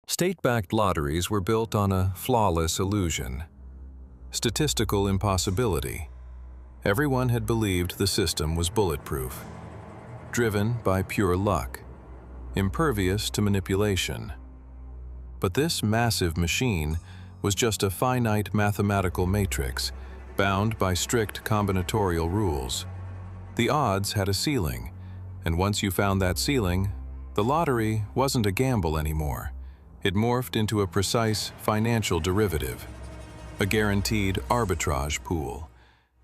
State-backed lotteries were built on a flawless illusion. Statistical impossibility. Everyone had believed the system was bulletproof. Driven by pure luck. Impervious to manipulation. But this massive machine was just a finite mathematical matrix, bound by strict combinatorial rules. The odds had a ceiling, and once you found that ceiling, the lottery wasn't a gamble anymore. It morphed into a precise financial derivative, a guaranteed arbitrage pool.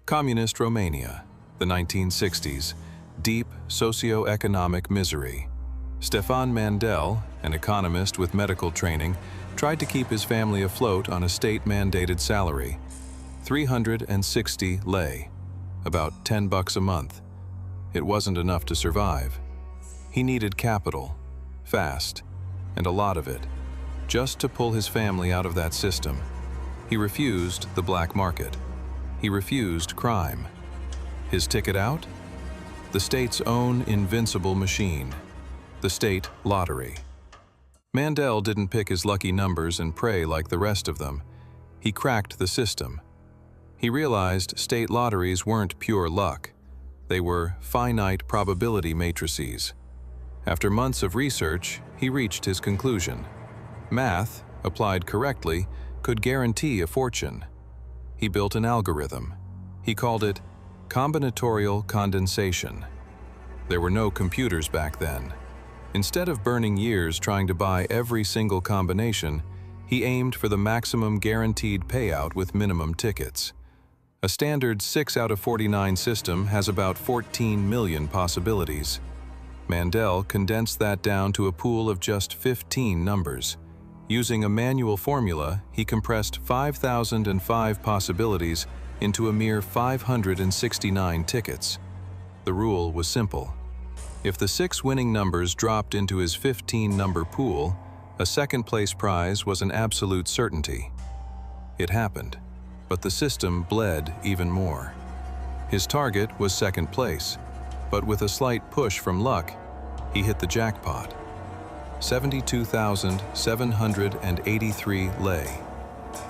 Communist Romania, the 1960s, deep socio-economic misery. Stefan Mandel, an economist with medical training, tried to keep his family afloat on a state-mandated salary, 360 lei, about $10 a month. It wasn't enough to survive. He needed capital, fast, and a lot of it, just to pull his family out of that system. He refused the black market. He refused crime. His ticket out? The state's own invincible machine, the state lottery. Mandel didn't pick his lucky numbers and pray like the rest of them. He cracked the system. He realized state lotteries weren't pure luck. They were finite probability matrices. After months of research, he reached his conclusion. Math, applied correctly, could guarantee a fortune. He built an algorithm. He called it combinatorial condensation. There were no computers back then. Instead of burning years trying to buy every single combination, he aimed for the maximum guaranteed payout with minimum tickets. A standard 6 out of 49 system has about 14 million possibilities. Mandel condensed that down to a pool of just 15 numbers. Using a manual formula, he compressed 5,005 possibilities into a mere 569 tickets. The rule was simple. If the 6 winning numbers dropped into his 15-number pool, a second-place prize was an absolute certainty. It happened, but the system bled even more. His target was second place, but with a slight push from luck, he hit the jackpot. 72,783 lei,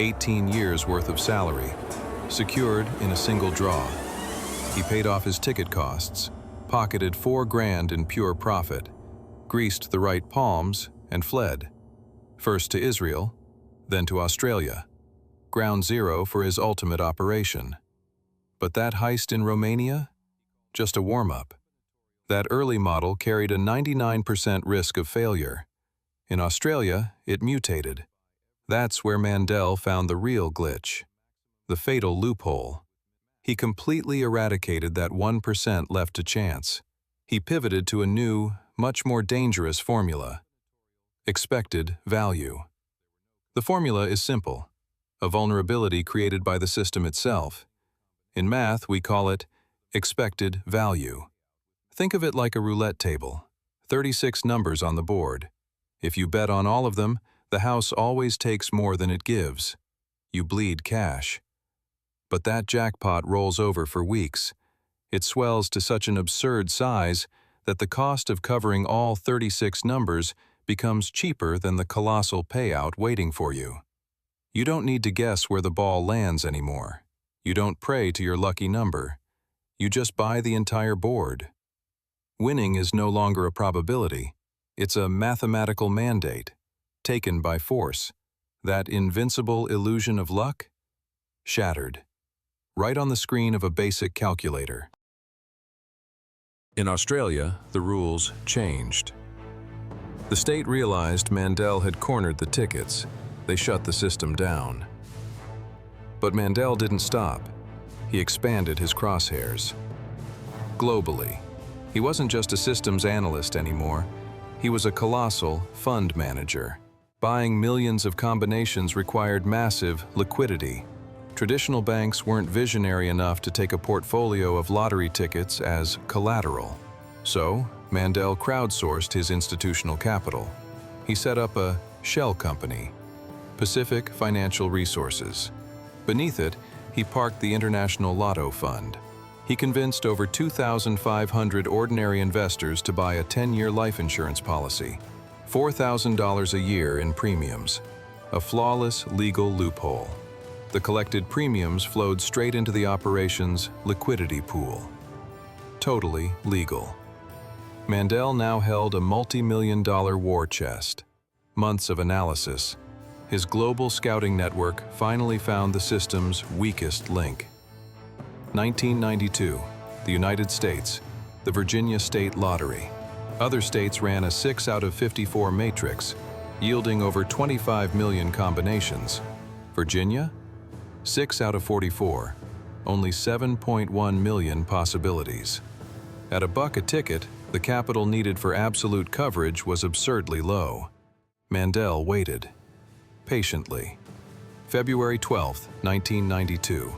18 years worth of salary, secured in a single draw. He paid off his ticket costs, pocketed $4,000 in pure profit, greased the right palms, and fled. First to Israel, then to Australia. Ground zero for his ultimate operation. But that heist in Romania? Just a warm-up. That early model carried a 99% risk of failure. In Australia, it mutated. That's where Mandel found the real glitch, the fatal loophole. He completely eradicated that 1% left to chance. He pivoted to a new, much more dangerous formula. Expected value. The formula is simple, a vulnerability created by the system itself. In math, we call it expected value. Think of it like a roulette table, 36 numbers on the board. If you bet on all of them, the house always takes more than it gives. You bleed cash. But that jackpot rolls over for weeks. It swells to such an absurd size that the cost of covering all 36 numbers becomes cheaper than the colossal payout waiting for you. You don't need to guess where the ball lands anymore. You don't pray to your lucky number. You just buy the entire board. Winning is no longer a probability. It's a mathematical mandate, taken by force. That invincible illusion of luck? Shattered. Right on the screen of a basic calculator. In Australia, the rules changed. The state realized Mandel had cornered the tickets. They shut the system down. But Mandel didn't stop. He expanded his crosshairs. Globally. He wasn't just a systems analyst anymore. He was a colossal fund manager. Buying millions of combinations required massive liquidity. Traditional banks weren't visionary enough to take a portfolio of lottery tickets as collateral. So, Mandel crowdsourced his institutional capital. He set up a shell company, Pacific Financial Resources. Beneath it, he parked the International Lotto Fund. He convinced over 2,500 ordinary investors to buy a 10-year life insurance policy. $4,000 a year in premiums, a flawless legal loophole. The collected premiums flowed straight into the operation's liquidity pool. Totally legal. Mandel now held a multi-million-dollar war chest. Months of analysis. His global scouting network finally found the system's weakest link. 1992, the United States, the Virginia State Lottery. Other states ran a 6 out of 54 matrix, yielding over 25 million combinations. Virginia? 6 out of 44, only 7.1 million possibilities. At $1 a ticket, the capital needed for absolute coverage was absurdly low. Mandel waited. Patiently. February 12, 1992.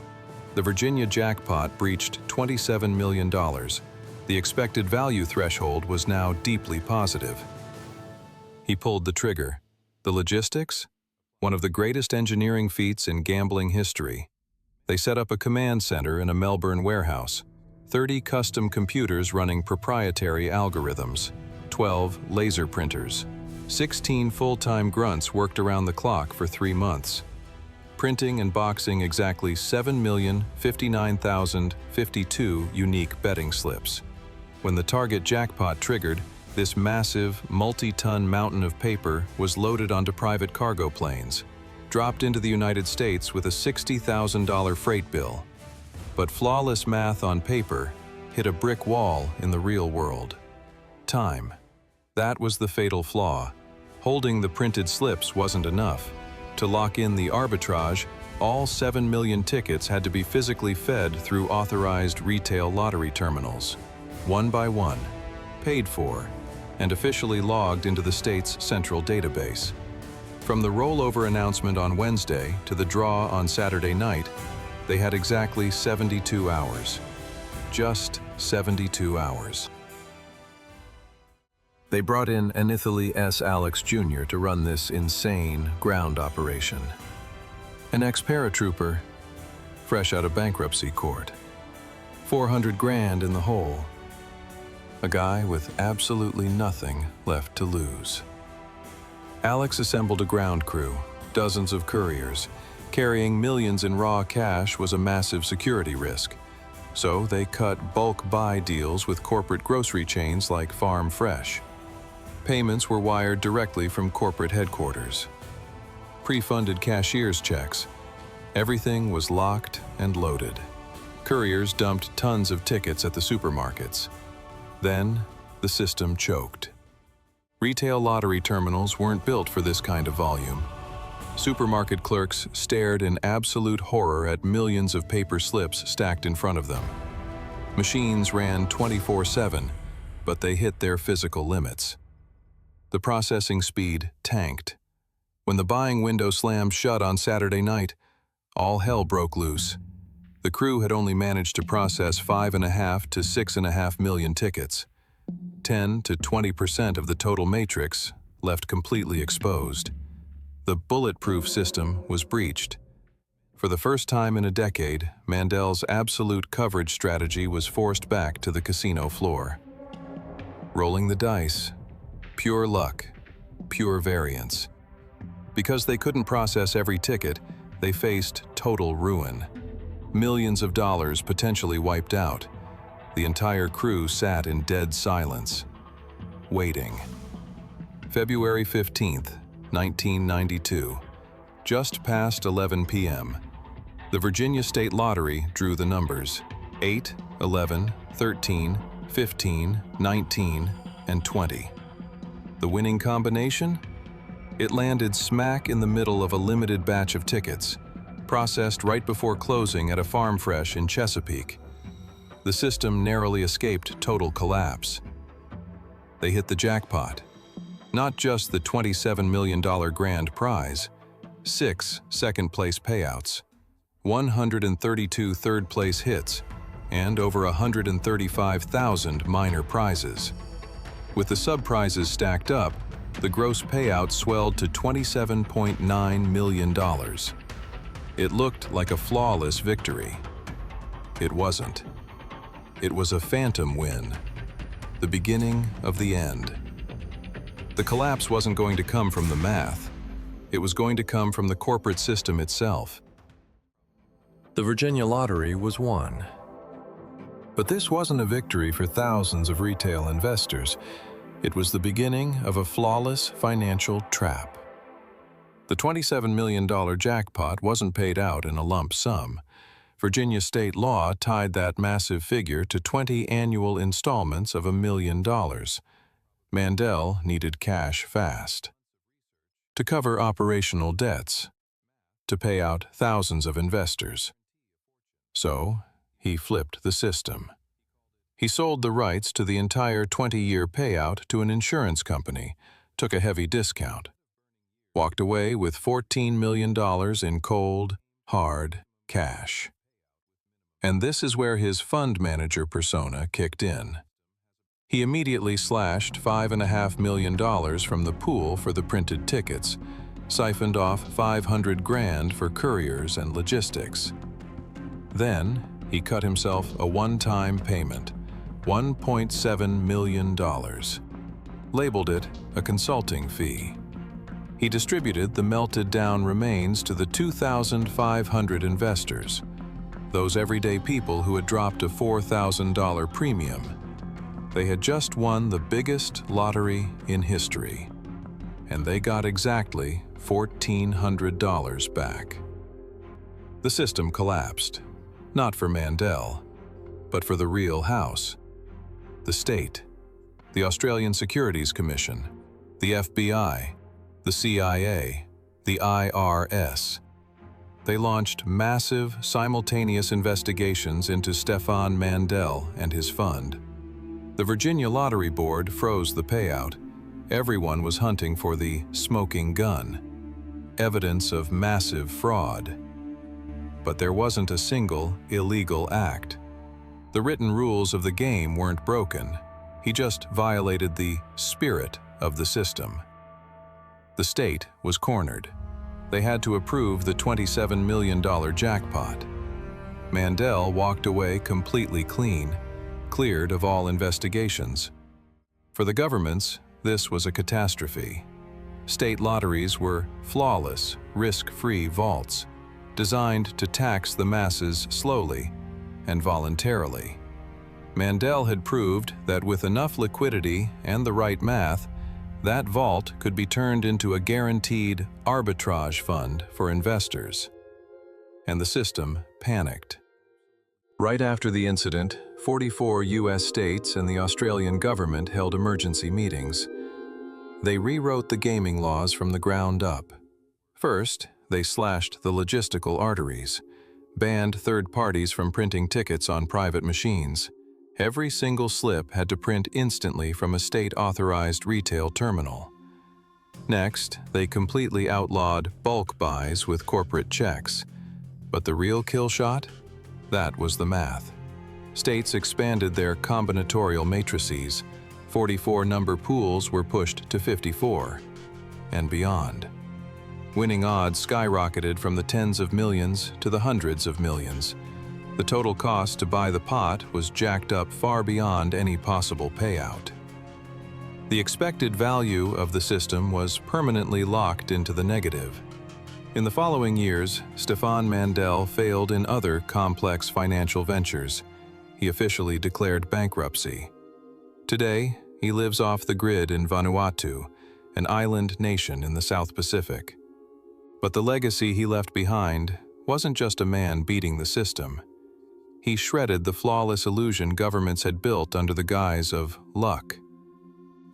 The Virginia jackpot breached $27 million. The expected value threshold was now deeply positive. He pulled the trigger. The logistics? One of the greatest engineering feats in gambling history. They set up a command center in a Melbourne warehouse. 30 custom computers running proprietary algorithms, 12 laser printers. 16 full-time grunts worked around the clock for 3 months, printing and boxing exactly 7,059,052 unique betting slips. When the target jackpot triggered, this massive, multi-ton mountain of paper was loaded onto private cargo planes, dropped into the United States with a $60,000 freight bill. But flawless math on paper hit a brick wall in the real world. Time. That was the fatal flaw. Holding the printed slips wasn't enough. To lock in the arbitrage, all 7 million tickets had to be physically fed through authorized retail lottery terminals, one by one, paid for, and officially logged into the state's central database. From the rollover announcement on Wednesday to the draw on Saturday night, they had exactly 72 hours. Just 72 hours. They brought in Anithili S. Alex Jr. to run this insane ground operation. An ex-paratrooper, fresh out of bankruptcy court. 400 grand in the hole. A guy with absolutely nothing left to lose. Alex assembled a ground crew, dozens of couriers. Carrying millions in raw cash was a massive security risk. So they cut bulk buy deals with corporate grocery chains like Farm Fresh. Payments were wired directly from corporate headquarters. Pre-funded cashier's checks. Everything was locked and loaded. Couriers dumped tons of tickets at the supermarkets. Then, the system choked. Retail lottery terminals weren't built for this kind of volume. Supermarket clerks stared in absolute horror at millions of paper slips stacked in front of them. Machines ran 24/7, but they hit their physical limits. The processing speed tanked. When the buying window slammed shut on Saturday night, all hell broke loose. The crew had only managed to process 5.5 to 6.5 million tickets. 10 to 20% of the total matrix left completely exposed. The bulletproof system was breached. For the first time in a decade, Mandel's absolute coverage strategy was forced back to the casino floor. Rolling the dice. Pure luck. Pure variance. Because they couldn't process every ticket, they faced total ruin. Millions of dollars potentially wiped out. The entire crew sat in dead silence, waiting. February 15th, 1992, just past 11 p.m. The Virginia State Lottery drew the numbers 8, 11, 13, 15, 19, and 20. The winning combination? It landed smack in the middle of a limited batch of tickets, processed right before closing at a Farm Fresh in Chesapeake. The system narrowly escaped total collapse. They hit the jackpot. Not just the $27 million grand prize, 6 second-place payouts, 132 third-place hits, and over 135,000 minor prizes. With the sub-prizes stacked up, the gross payout swelled to $27.9 million. It looked like a flawless victory. It wasn't. It was a phantom win, the beginning of the end. The collapse wasn't going to come from the math. It was going to come from the corporate system itself. The Virginia Lottery was won. But this wasn't a victory for thousands of retail investors. It was the beginning of a flawless financial trap. The $27 million jackpot wasn't paid out in a lump sum. Virginia state law tied that massive figure to 20 annual installments of $1 million. Mandel needed cash fast. To cover operational debts. To pay out thousands of investors. So, he flipped the system. He sold the rights to the entire 20-year payout to an insurance company, took a heavy discount, walked away with $14 million in cold, hard cash. And this is where his fund manager persona kicked in. He immediately slashed $5.5 million from the pool for the printed tickets, siphoned off $500,000 for couriers and logistics. Then, he cut himself a one-time payment, $1.7 million. Labeled it a consulting fee. He distributed the melted-down remains to the 2,500 investors, those everyday people who had dropped a $4,000 premium. They had just won the biggest lottery in history, and they got exactly $1,400 back. The system collapsed, not for Mandel, but for the real house, the state, the Australian Securities Commission, the FBI, the CIA, the IRS. They launched massive, simultaneous investigations into Stefan Mandel and his fund. The Virginia Lottery Board froze the payout. Everyone was hunting for the smoking gun, evidence of massive fraud. But there wasn't a single illegal act. The written rules of the game weren't broken. He just violated the spirit of the system. The state was cornered. They had to approve the $27 million jackpot. Mandel walked away completely clean, cleared of all investigations. For the governments, this was a catastrophe. State lotteries were flawless, risk-free vaults, designed to tax the masses slowly and voluntarily. Mandel had proved that with enough liquidity and the right math, that vault could be turned into a guaranteed arbitrage fund for investors. And the system panicked. Right after the incident, 44 U.S. states and the Australian government held emergency meetings. They rewrote the gaming laws from the ground up. First, they slashed the logistical arteries, banned third parties from printing tickets on private machines. Every single slip had to print instantly from a state-authorized retail terminal. Next, they completely outlawed bulk buys with corporate checks. But the real kill shot? That was the math. States expanded their combinatorial matrices. 44-number pools were pushed to 54, and beyond. Winning odds skyrocketed from the tens of millions to the hundreds of millions. The total cost to buy the pot was jacked up far beyond any possible payout. The expected value of the system was permanently locked into the negative. In the following years, Stefan Mandel failed in other complex financial ventures. He officially declared bankruptcy. Today, he lives off the grid in Vanuatu, an island nation in the South Pacific. But the legacy he left behind wasn't just a man beating the system. He shredded the flawless illusion governments had built under the guise of luck.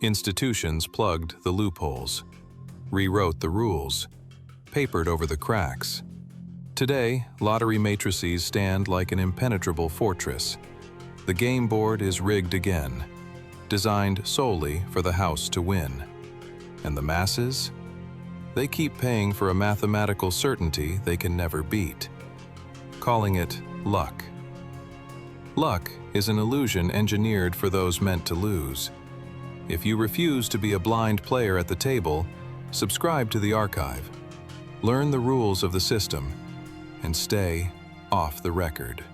Institutions plugged the loopholes, rewrote the rules, papered over the cracks. Today, lottery matrices stand like an impenetrable fortress. The game board is rigged again, designed solely for the house to win. And the masses? They keep paying for a mathematical certainty they can never beat, calling it luck. Luck is an illusion engineered for those meant to lose. If you refuse to be a blind player at the table, subscribe to the archive, learn the rules of the system, and stay off the record.